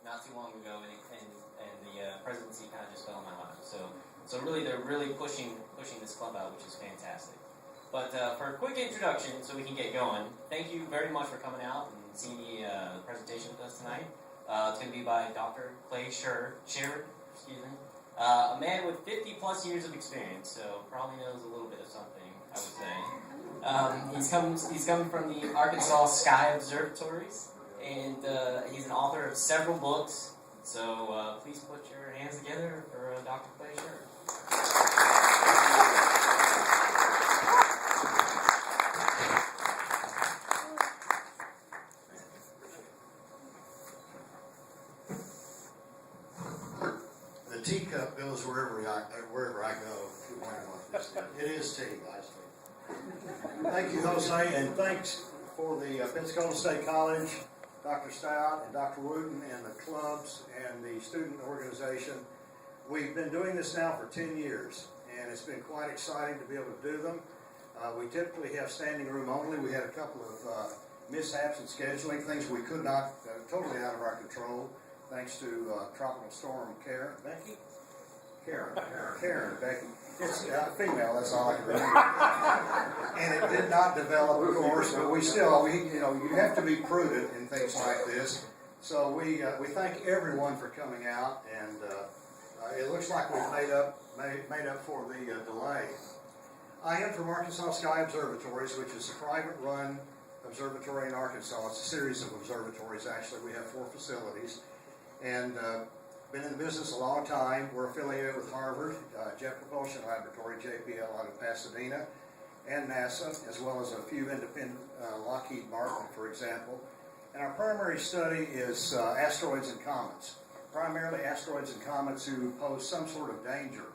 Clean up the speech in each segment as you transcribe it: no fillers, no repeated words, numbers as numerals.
not too long ago, and the presidency kind of just fell in my lap. So really, they're really pushing this club out, which is fantastic. But for a quick introduction, so we can get going, thank you very much for coming out and seeing the presentation with us tonight. It's going to be by Dr. Clay Sherrod, a man with 50 plus years of experience, so probably knows a little bit of something, I would say. He's coming from the Arkansas Sky Observatories, and he's an author of several books. So please put your hands together for Dr. Clay Sherrod. The teacup goes wherever I go. It is tea, I see. Thank you, Jose, and thanks for the Pensacola State College, Dr. Stout and Dr. Wooten, and the clubs and the student organization. We've been doing this now for 10 years, and it's been quite exciting to be able to do them. We typically have standing room only. We had a couple of mishaps in scheduling, things we could not, totally out of our control, thanks to Tropical Storm Karen, Becky? Karen, Becky. It's female, that's all I can remember. And it did not develop, of course, but you have to be prudent in things like this. So we thank everyone for coming out, and it looks like we've made up for the delay. I am from Arkansas Sky Observatories, which is a private-run observatory in Arkansas. It's a series of observatories, actually. We have 4 facilities, and been in the business a long time. We're affiliated with Harvard, Jet Propulsion Laboratory, JPL, out of Pasadena, and NASA, as well as a few independent, Lockheed Martin, for example. And our primary study is asteroids and comets, primarily asteroids and comets who pose some sort of danger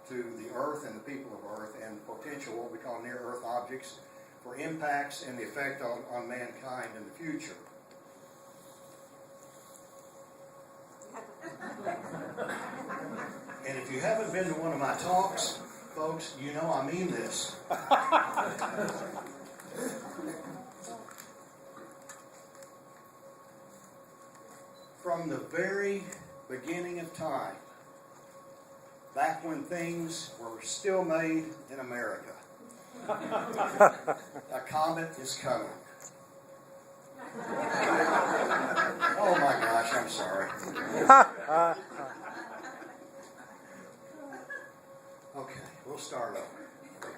to the Earth and the people of Earth, and potential what we call near-Earth objects for impacts and the effect on mankind in the future. And if you haven't been to one of my talks, folks, you know I mean this. From the very beginning of time, back when things were still made in America, a comet is coming. Oh my gosh, I'm sorry. Okay, we'll start over.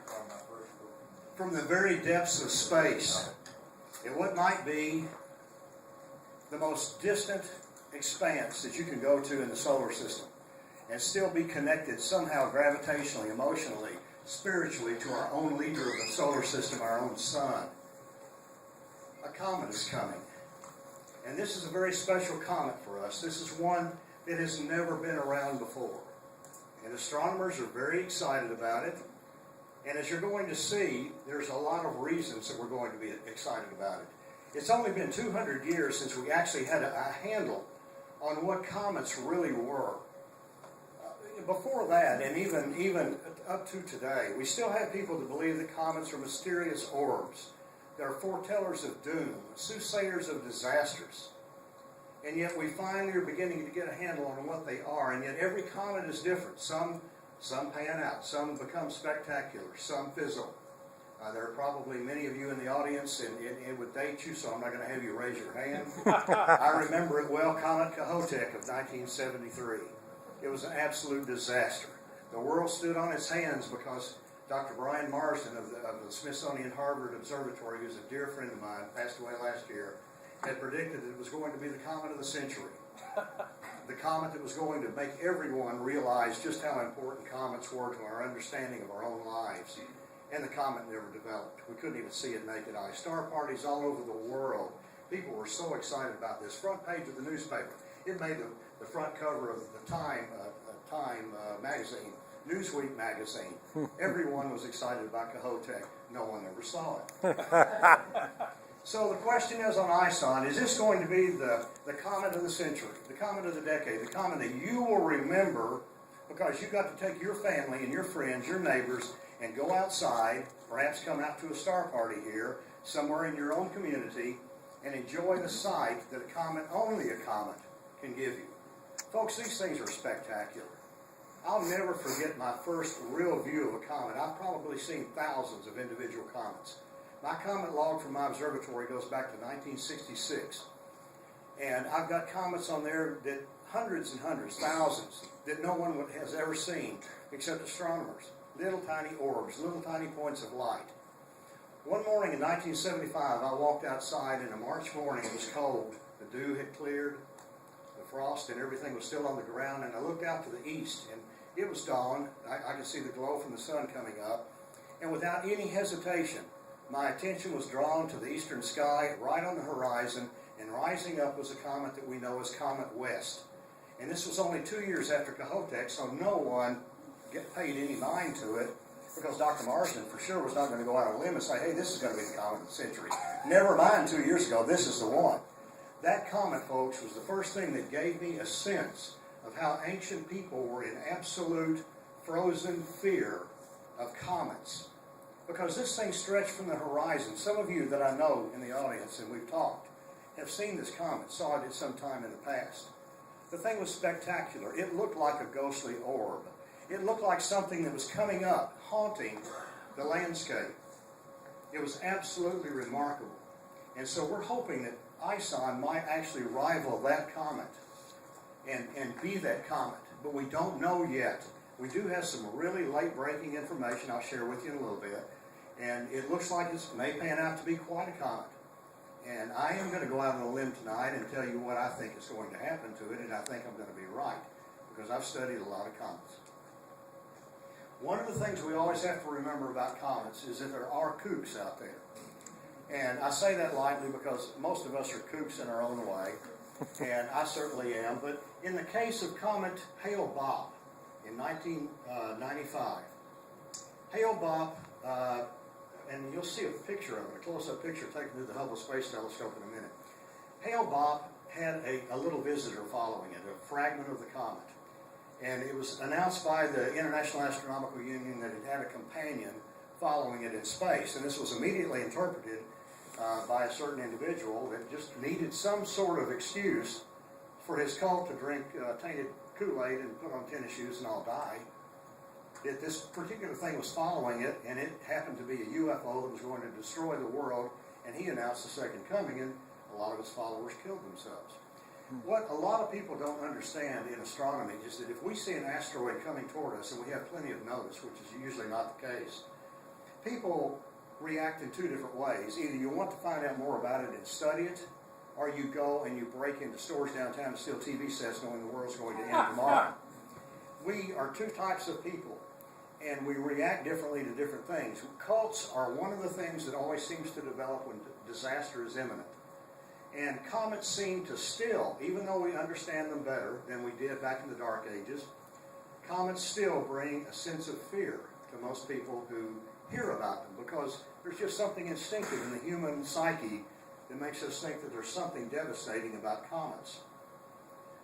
From the very depths of space, in what might be the most distant expanse that you can go to in the solar system, and still be connected somehow gravitationally, emotionally, spiritually to our own leader of the solar system, our own sun. A comet is coming. And this is a very special comet for us. This is one that has never been around before. And astronomers are very excited about it. And as you're going to see, there's a lot of reasons that we're going to be excited about it. It's only been 200 years since we actually had a handle on what comets really were. Before that, and even up to today, we still have people that believe that comets are mysterious orbs. They're foretellers of doom, soothsayers of disasters. And yet we finally are beginning to get a handle on what they are, and yet every comet is different. Some pan out, some become spectacular, some fizzle. There are probably many of you in the audience, and it would date you, so I'm not going to have you raise your hand. I remember it well, Comet Kohoutek of 1973. It was an absolute disaster. The world stood on its hands because Dr. Brian Marsden of the Smithsonian Harvard Observatory, who's a dear friend of mine, passed away last year, had predicted that it was going to be the comet of the century. The comet that was going to make everyone realize just how important comets were to our understanding of our own lives. And the comet never developed. We couldn't even see it naked eye. Star parties all over the world. People were so excited about this. Front page of the newspaper. It made the front cover of the Time magazine, Newsweek magazine. Everyone was excited about Kohoutek. No one ever saw it. So the question is on ISON, is this going to be the comet of the century, the comet of the decade, the comet that you will remember because you got to take your family and your friends, your neighbors, and go outside, perhaps come out to a star party here, somewhere in your own community, and enjoy the sight that only a comet can give you. Folks, these things are spectacular. I'll never forget my first real view of a comet. I've probably seen thousands of individual comets. My comet log from my observatory goes back to 1966. And I've got comets on there that hundreds and hundreds, thousands, that no one has ever seen except astronomers. Little tiny orbs, little tiny points of light. One morning in 1975, I walked outside in a March morning. It was cold. The dew had cleared. The frost and everything was still on the ground. And I looked out to the east, and it was dawn. I could see the glow from the sun coming up. And without any hesitation, my attention was drawn to the eastern sky, right on the horizon, and rising up was a comet that we know as Comet West. And this was only 2 years after Kohoutek, so no one paid any mind to it, because Dr. Marsden for sure was not going to go out on a limb and say, hey, this is going to be the comet of the century. Never mind 2 years ago, this is the one. That comet, folks, was the first thing that gave me a sense of how ancient people were in absolute frozen fear of comets. Because this thing stretched from the horizon. Some of you that I know in the audience, and we've talked, have seen this comet, saw it at some time in the past. The thing was spectacular. It looked like a ghostly orb. It looked like something that was coming up, haunting the landscape. It was absolutely remarkable. And so we're hoping that ISON might actually rival that comet and be that comet. But we don't know yet. We do have some really late-breaking information I'll share with you in a little bit. And it looks like it may pan out to be quite a comet. And I am going to go out on a limb tonight and tell you what I think is going to happen to it, and I think I'm going to be right, because I've studied a lot of comets. One of the things we always have to remember about comets is that there are kooks out there. And I say that lightly because most of us are kooks in our own way, and I certainly am. But in the case of Comet Hale-Bopp in 1995, Hale-Bopp, and you'll see a picture of it, a close-up picture taken through the Hubble Space Telescope in a minute. Hale-Bopp had a little visitor following it, a fragment of the comet. And it was announced by the International Astronomical Union that it had a companion following it in space. And this was immediately interpreted by a certain individual that just needed some sort of excuse for his cult to drink tainted Kool-Aid and put on tennis shoes and all die. That this particular thing was following it, and it happened to be a UFO that was going to destroy the world, and he announced the second coming, and a lot of his followers killed themselves. What a lot of people don't understand in astronomy is that if we see an asteroid coming toward us, and we have plenty of notice, which is usually not the case, people react in two different ways. Either you want to find out more about it and study it, or you go and you break into stores downtown and steal TV sets knowing the world's going to end tomorrow. We are two types of people, and we react differently to different things. Cults are one of the things that always seems to develop when disaster is imminent. And comets seem to still, even though we understand them better than we did back in the Dark Ages, comets still bring a sense of fear to most people who hear about them, because there's just something instinctive in the human psyche that makes us think that there's something devastating about comets.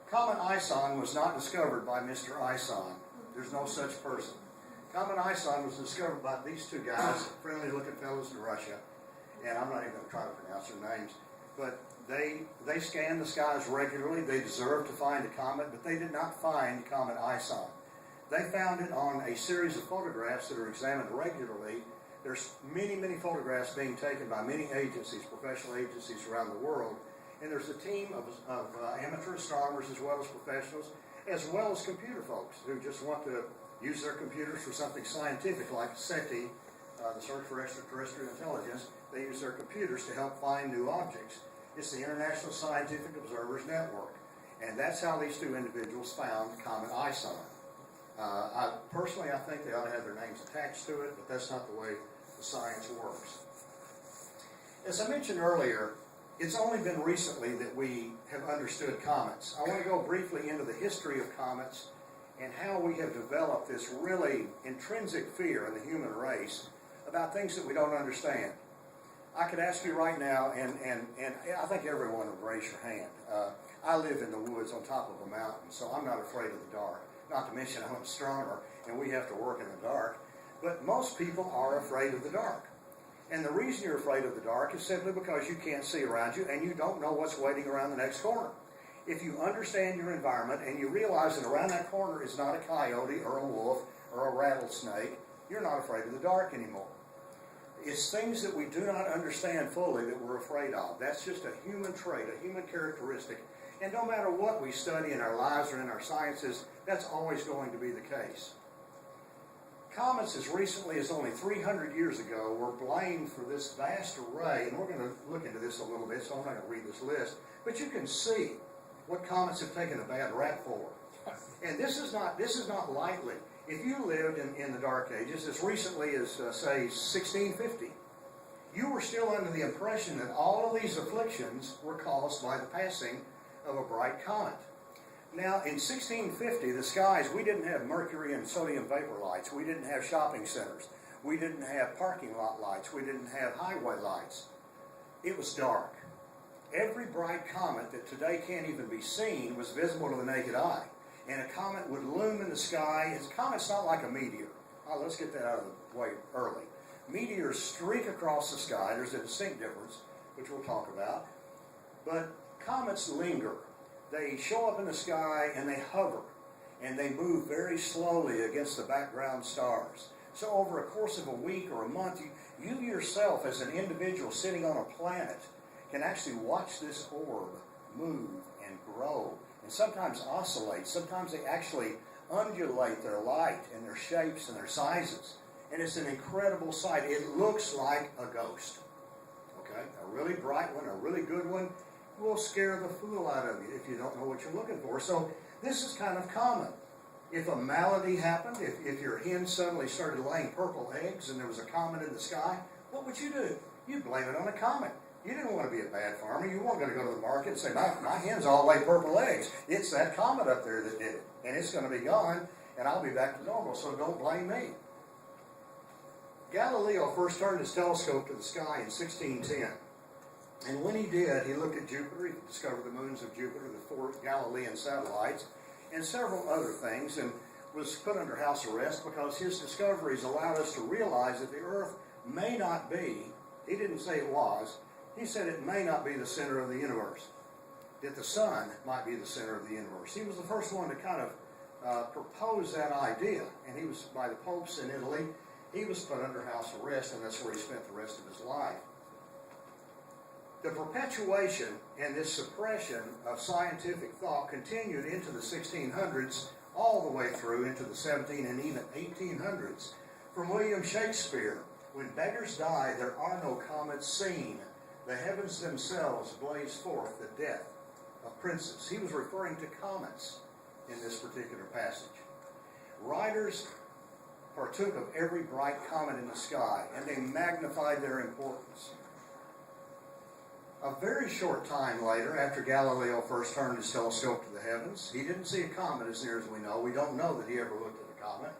Comet ISON was not discovered by Mr. ISON. There's no such person. Comet ISON was discovered by these two guys, friendly-looking fellows in Russia, and I'm not even going to try to pronounce their names, but they scanned the skies regularly. They deserved to find a comet, but they did not find Comet ISON. They found it on a series of photographs that are examined regularly. There's many, many photographs being taken by many agencies, professional agencies around the world, and there's a team of amateur astronomers as well as professionals, as well as computer folks who just want to use their computers for something scientific like SETI, the Search for Extraterrestrial Intelligence. They use their computers to help find new objects. It's the International Scientific Observers Network, and that's how these two individuals found Comet ISON. Personally, I think they ought to have their names attached to it, but that's not the way the science works. As I mentioned earlier, it's only been recently that we have understood comets. I want to go briefly into the history of comets and how we have developed this really intrinsic fear in the human race about things that we don't understand. I could ask you right now, and I think everyone would raise your hand. I live in the woods on top of a mountain, so I'm not afraid of the dark. Not to mention I'm an astronomer, and we have to work in the dark. But most people are afraid of the dark. And the reason you're afraid of the dark is simply because you can't see around you, and you don't know what's waiting around the next corner. if you understand your environment and you realize that around that corner is not a coyote or a wolf or a rattlesnake, you're not afraid of the dark anymore. It's things that we do not understand fully that we're afraid of. That's just a human trait, a human characteristic. And no matter what we study in our lives or in our sciences, that's always going to be the case. Comets, as recently as only 300 years ago, were blamed for this vast array, and we're going to look into this a little bit, so I'm not going to read this list, but you can see what comets have taken a bad rap for. And this is not lightly. If you lived in the Dark Ages, as recently as, say, 1650, you were still under the impression that all of these afflictions were caused by the passing of a bright comet. Now, in 1650, the skies, we didn't have mercury and sodium vapor lights. We didn't have shopping centers. We didn't have parking lot lights. We didn't have highway lights. It was dark. Every bright comet that today can't even be seen was visible to the naked eye. And a comet would loom in the sky. A comet's not like a meteor. Oh, let's get that out of the way early. Meteors streak across the sky. There's a distinct difference, which we'll talk about. But comets linger. They show up in the sky and they hover. And they move very slowly against the background stars. So over a course of a week or a month, you yourself as an individual sitting on a planet can actually watch this orb move and grow and sometimes oscillate. Sometimes they actually undulate their light and their shapes and their sizes. And it's an incredible sight. It looks like a ghost. Okay? A really bright one, a really good one will scare the fool out of you if you don't know what you're looking for. So this is kind of common. If a malady happened, if your hen suddenly started laying purple eggs and there was a comet in the sky, what would you do? You'd blame it on a comet. You didn't want to be a bad farmer. You weren't going to go to the market and say, my hens all lay purple eggs. It's that comet up there that did it. And it's going to be gone, and I'll be back to normal, so don't blame me. Galileo first turned his telescope to the sky in 1610. And when he did, he looked at Jupiter. He discovered the moons of Jupiter, the 4 Galilean satellites, and several other things, and was put under house arrest because his discoveries allowed us to realize that the Earth may not be, he didn't say it was, he said it may not be the center of the universe, that the sun might be the center of the universe. He was the first one to kind of propose that idea, and he was, by the popes in Italy, he was put under house arrest, and that's where he spent the rest of his life. The perpetuation and this suppression of scientific thought continued into the 1600s, all the way through into the 17 and even 1800s. From William Shakespeare, when beggars die, there are no comets seen. The heavens themselves blaze forth the death of princes. He was referring to comets in this particular passage. Writers partook of every bright comet in the sky, and they magnified their importance. A very short time later, after Galileo first turned his telescope to the heavens, he didn't see a comet as near as we know. We don't know that he ever looked at a comet.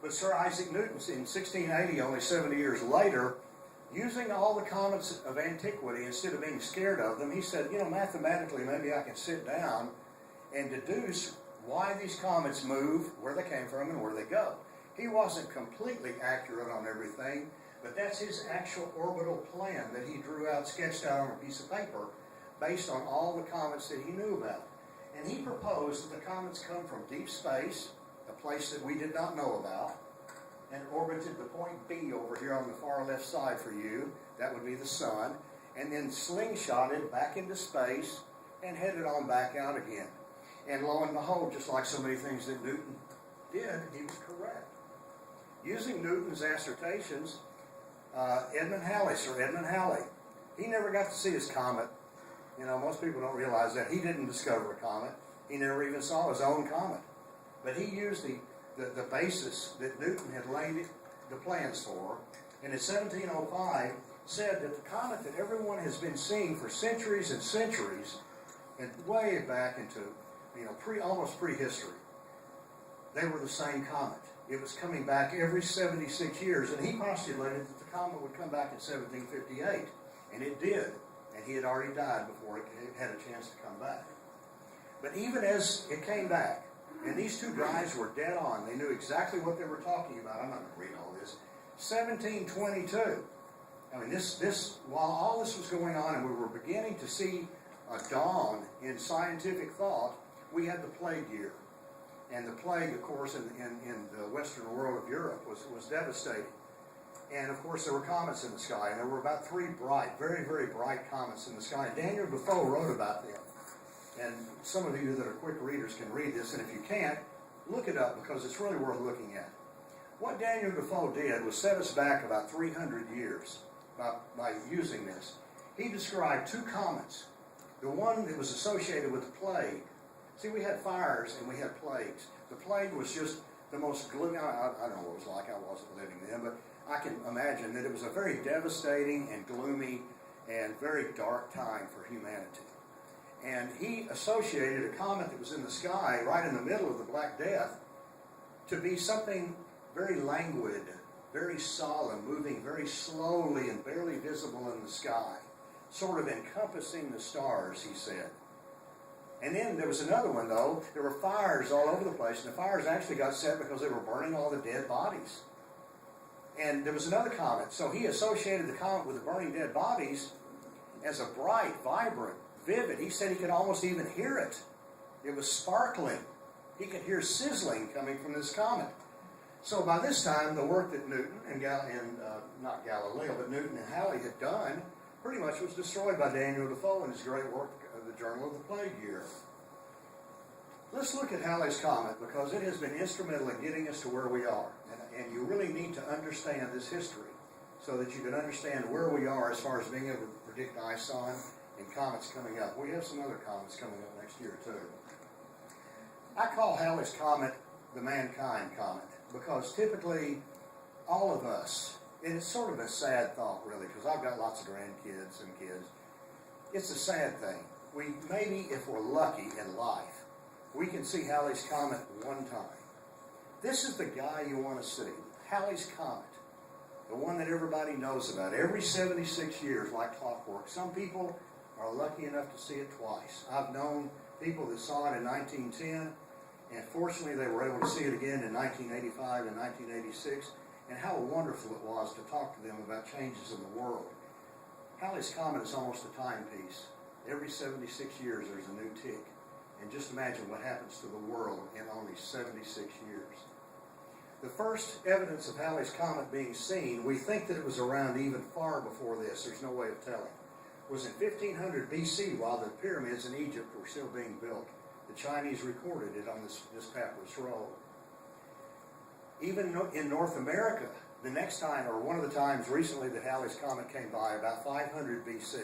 But Sir Isaac Newton, in 1680, only 70 years later, using all the comets of antiquity, instead of being scared of them, he said, mathematically, maybe I can sit down and deduce why these comets move, where they came from, and where they go. He wasn't completely accurate on everything, but that's his actual orbital plan that he drew out, sketched out on a piece of paper, based on all the comets that he knew about. And he proposed that the comets come from deep space, a place that we did not know about, and orbited the point B over here on the far left side for you. That would be the sun. And then slingshotted back into space and headed on back out again. And lo and behold, just like so many things that Newton did, he was correct. Using Newton's assertions, Sir Edmund Halley, he never got to see his comet. Most people don't realize that. He didn't discover a comet. He never even saw his own comet. But he used the basis that Newton had laid the plans for, and in 1705 said that the comet that everyone has been seeing for centuries and centuries, and way back into almost prehistory, they were the same comet. It was coming back every 76 years, and he postulated that the comet would come back in 1758, and it did, and he had already died before it had a chance to come back. But even as it came back, and these two guys were dead on, they knew exactly what they were talking about. I'm not going to read all this. 1722. While all this was going on, and we were beginning to see a dawn in scientific thought, we had the plague year. And the plague, of course, in the western world of Europe was devastating. And, of course, there were comets in the sky, and there were about 3 bright, very, very bright comets in the sky. And Daniel Defoe wrote about them. And some of you that are quick readers can read this, and if you can't, look it up because it's really worth looking at. What Daniel Defoe did was set us back about 300 years by using this. He described 2 comets. The one that was associated with the plague. See, we had fires and we had plagues. The plague was just the most gloomy. I don't know what it was like. I wasn't living then, but I can imagine that it was a very devastating and gloomy and very dark time for humanity. And he associated a comet that was in the sky right in the middle of the Black Death to be something very languid, very solemn, moving very slowly and barely visible in the sky, sort of encompassing the stars, he said. And then there was another one, though. There were fires all over the place, and the fires actually got set because they were burning all the dead bodies. And there was another comet. So he associated the comet with the burning dead bodies as a bright, vibrant, vivid. He said he could almost even hear it. It was sparkling. He could hear sizzling coming from this comet. So by this time, the work that Newton and not Galileo, but Newton and Halley had done pretty much was destroyed by Daniel Defoe in his great work, The Journal of the Plague Year. Let's look at Halley's Comet because it has been instrumental in getting us to where we are. And you really need to understand this history so that you can understand where we are as far as being able to predict ISON and comets coming up. We have some other comets coming up next year, too. I call Halley's Comet the mankind comet because typically all of us, and it's sort of a sad thought, really, because I've got lots of grandkids and kids. It's a sad thing. We maybe, if we're lucky in life, we can see Halley's Comet one time. This is the guy you want to see, Halley's Comet, the one that everybody knows about. Every 76 years, like clockwork. Some people are lucky enough to see it twice. I've known people that saw it in 1910, and fortunately they were able to see it again in 1985 and 1986. And how wonderful it was to talk to them about changes in the world. Halley's Comet is almost a timepiece. Every 76 years there's a new tick. And just imagine what happens to the world in only 76 years. The first evidence of Halley's Comet being seen, we think that it was around even far before this. There's no way of telling. It was in 1500 BC while the pyramids in Egypt were still being built. The Chinese recorded it on this papyrus roll. Even in North America, the next time, or one of the times recently that Halley's Comet came by, about 500 BC,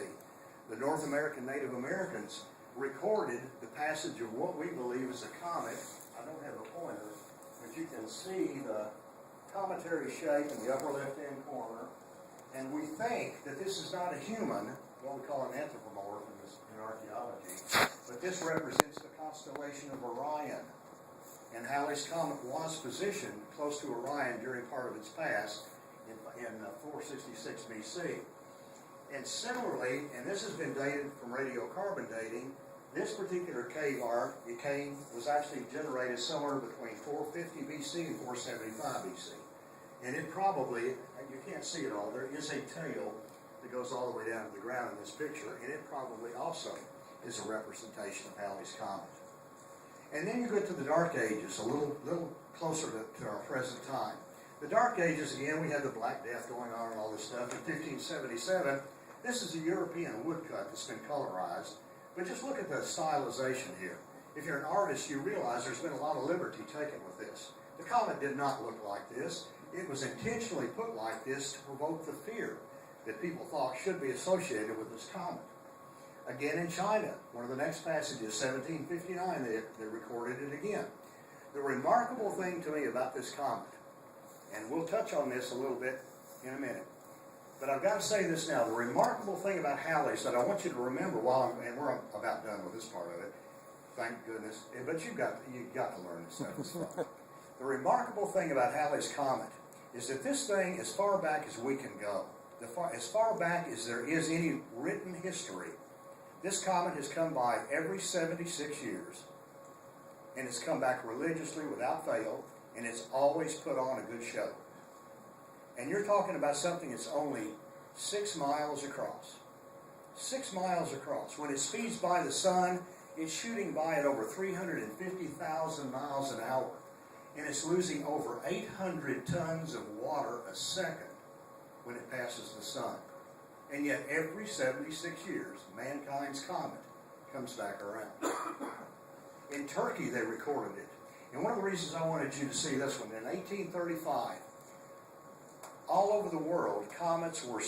the North American Native Americans recorded the passage of what we believe is a comet. I don't have a pointer, but you can see the cometary shape in the upper left-hand corner. And we think that this is not a human, what we call an anthropomorph in archaeology, but this represents the constellation of Orion. And Halley's Comet was positioned close to Orion during part of its pass in 466 BC. And similarly, and this has been dated from radiocarbon dating, this particular cave art was actually generated somewhere between 450 BC and 475 BC. And it probably, you can't see it all, there is a tail that goes all the way down to the ground in this picture, and it probably also is a representation of Halley's Comet. And then you get to the Dark Ages, a little closer to our present time. The Dark Ages, again, we had the Black Death going on and all this stuff. In 1577, this is a European woodcut that's been colorized. But just look at the stylization here. If you're an artist, you realize there's been a lot of liberty taken with this. The comet did not look like this. It was intentionally put like this to provoke the fear that people thought should be associated with this comet. Again in China, one of the next passages, 1759, they recorded it again. The remarkable thing to me about this comet, and we'll touch on this a little bit in a minute, but I've got to say this now, the remarkable thing about Halley's that I want you to remember and we're about done with this part of it, thank goodness, but you've got to learn this stuff. The remarkable thing about Halley's Comet is that this thing, as far back as we can go, as far back as there is any written history, this comet has come by every 76 years, and it's come back religiously without fail, and it's always put on a good show. And you're talking about something that's only 6 miles across. 6 miles across. When it speeds by the sun, it's shooting by at over 350,000 miles an hour. And it's losing over 800 tons of water a second when it passes the sun. And yet every 76 years, mankind's comet comes back around. In Turkey, they recorded it. And one of the reasons I wanted you to see this one, in 1835, all over the world, comets we're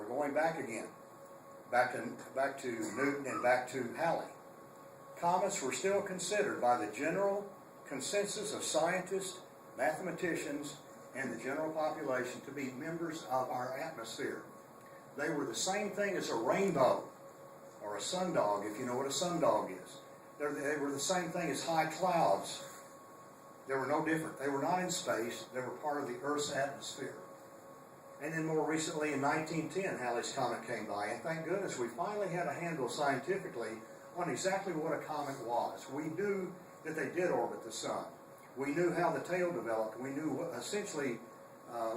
going back again, back to Newton and back to Halley. Comets were still considered by the general consensus of scientists, mathematicians, and the general population to be members of our atmosphere. They were the same thing as a rainbow or a sundog, if you know what a sundog is. They were the same thing as high clouds. They were no different. They were not in space. They were part of the Earth's atmosphere. And then more recently, in 1910, Halley's Comet came by. And thank goodness we finally had a handle scientifically on exactly what a comet was. We knew that they did orbit the sun. We knew how the tail developed. We knew essentially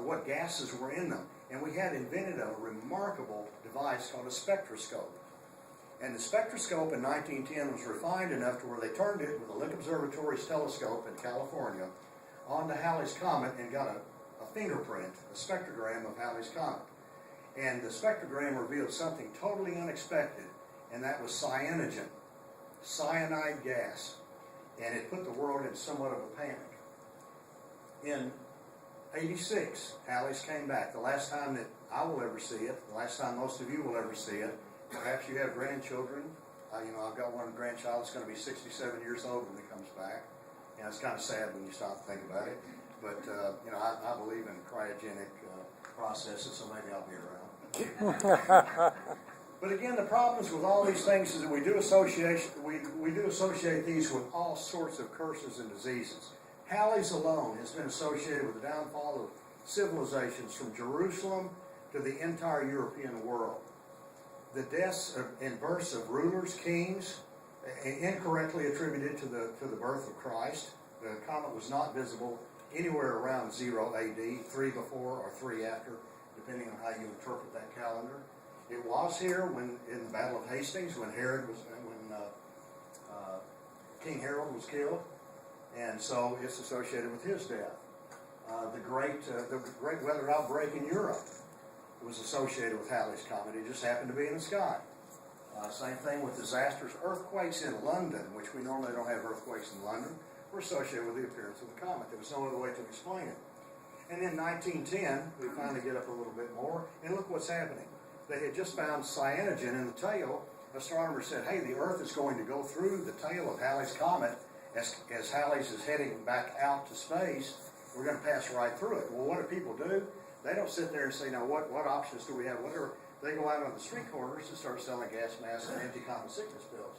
what gases were in them. And we had invented a remarkable device called a spectroscope. And the spectroscope in 1910 was refined enough to where they turned it with the Lick Observatory's telescope in California onto Halley's Comet and got a fingerprint, a spectrogram of Halley's Comet. And the spectrogram revealed something totally unexpected, and that was cyanogen, cyanide gas. And it put the world in somewhat of a panic. In '86, Halley's came back. The last time that I will ever see it, the last time most of you will ever see it. Perhaps you have grandchildren. I've got one grandchild that's going to be 67 years old when he comes back. And it's kind of sad when you stop and think about it. But, I believe in cryogenic processes, so maybe I'll be around. But again, the problems with all these things is that we do associate these with all sorts of curses and diseases. Halley's alone has been associated with the downfall of civilizations from Jerusalem to the entire European world. The deaths and births of rulers, kings, incorrectly attributed to the birth of Christ. The comet was not visible anywhere around 0 AD, 3 before or 3 after, depending on how you interpret that calendar. It was here in the Battle of Hastings when King Harold was killed, and so it's associated with his death. The great weather outbreak in Europe was associated with Halley's Comet. It just happened to be in the sky. Same thing with disasters. Earthquakes in London, which we normally don't have earthquakes in London, were associated with the appearance of the comet. There was no other way to explain it. And in 1910, we finally get up a little bit more, and look what's happening. They had just found cyanogen in the tail. Astronomers said, hey, the Earth is going to go through the tail of Halley's Comet as Halley's is heading back out to space. We're going to pass right through it. Well, what do people do? They don't sit there and say, now what options do we have? Whatever. They go out on the street corners and start selling gas masks and anti-comet sickness pills.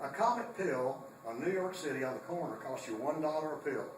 A comet pill on New York City on the corner costs you $1 a pill.